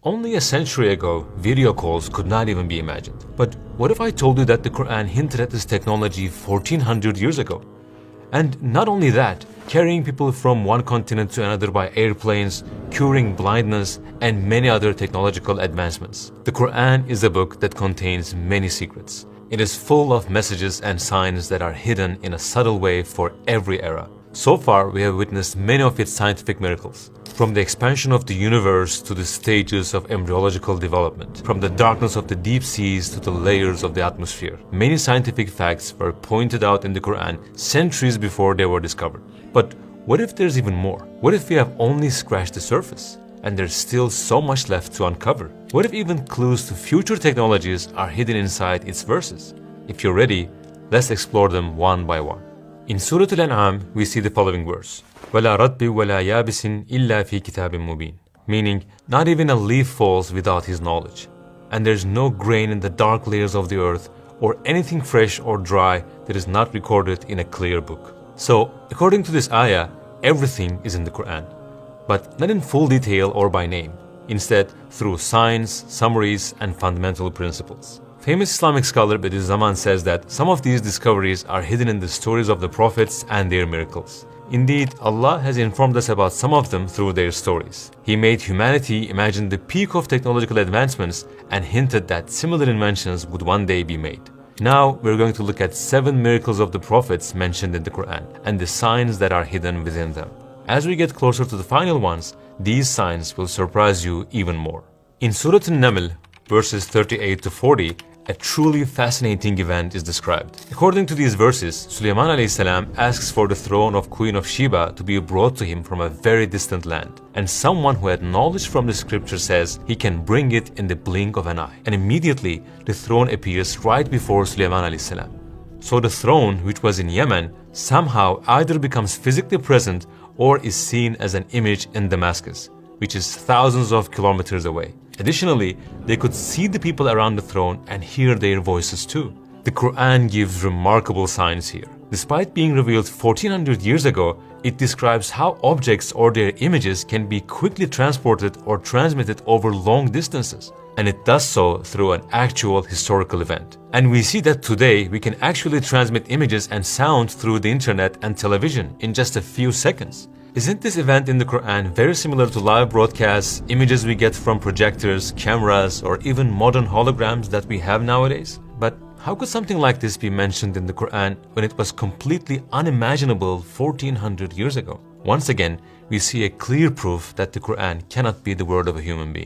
Only a century ago, video calls could not even be imagined. But what if I told you that the Quran hinted at this technology 1400 years ago? And not only that, carrying people from one continent to another by airplanes, curing blindness, and many other technological advancements. The Quran is a book that contains many secrets. It is full of messages and signs that are hidden in a subtle way for every era. So far, we have witnessed many of its scientific miracles. From the expansion of the universe to the stages of embryological development, from the darkness of the deep seas to the layers of the atmosphere. Many scientific facts were pointed out in the Quran centuries before they were discovered. But what if there's even more? What if we have only scratched the surface and there's still so much left to uncover? What if even clues to future technologies are hidden inside its verses? If you're ready, let's explore them one by one. In Surah Al-An'am, we see the following verse: وَلَا رَطْبٍ وَلَا يَابِسٍ إِلَّا فِي كِتَابٍ مُبِينٍ. Meaning, not even a leaf falls without His knowledge. And there's no grain in the dark layers of the earth, or anything fresh or dry that is not recorded in a clear book. So, according to this ayah, everything is in the Quran, but not in full detail or by name. Instead, through signs, summaries, and fundamental principles. Famous Islamic scholar Bediüz Zaman says that some of these discoveries are hidden in the stories of the prophets and their miracles. Indeed, Allah has informed us about some of them through their stories. He made humanity imagine the peak of technological advancements and hinted that similar inventions would one day be made. Now, we're going to look at 7 miracles of the prophets mentioned in the Quran and the signs that are hidden within them. As we get closer to the final ones, these signs will surprise you even more. In Surah An-Naml, verses 38 to 40, a truly fascinating event is described. According to these verses, Sulaiman a.s. asks for the throne of Queen of Sheba to be brought to him from a very distant land. And someone who had knowledge from the scripture says he can bring it in the blink of an eye. And immediately, the throne appears right before Sulaiman a.s. So the throne, which was in Yemen, somehow either becomes physically present or is seen as an image in Damascus, which is thousands of kilometers away. Additionally, they could see the people around the throne and hear their voices too. The Quran gives remarkable signs here. Despite being revealed 1400 years ago, it describes how objects or their images can be quickly transported or transmitted over long distances. And it does so through an actual historical event. And we see that today we can actually transmit images and sound through the internet and television in just a few seconds. Isn't this event in the Quran very similar to live broadcasts, images we get from projectors, cameras, or even modern holograms that we have nowadays? But how could something like this be mentioned in the Quran when it was completely unimaginable 1400 years ago? Once again, we see a clear proof that the Quran cannot be the word of a human being.